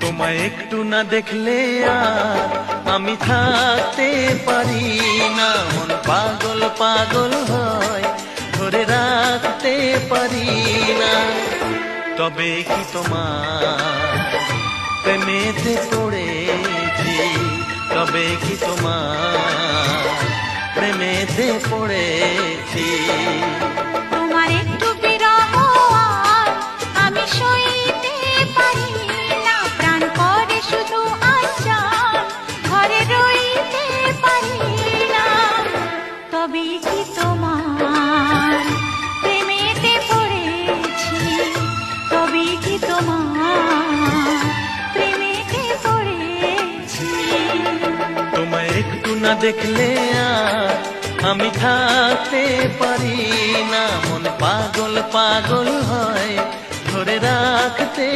তোমায় একটু না দেখলে আর আমি থাকতে পারি না, মন পাগল পাগল হয়, ধরে রাখতে পারি না। তবে কি তোমার প্রেমেতে পড়েছি, তবে কি তোমার প্রেমেতে পড়েছি। তোমার একটু বিরহ আর আমি সইতে পারি না, প্রাণ করে শুধু আচার ঘরে রইতে পারি না। তবে কি তোমার প্রেমেতে পড়েছি, তবে কি তোমার প্রেমেতে পড়েছি। তোমায় একটু না দেখলে আর আমি থাকতে পারি না, মন পাগল পাগল হয়, ধরে রাখতে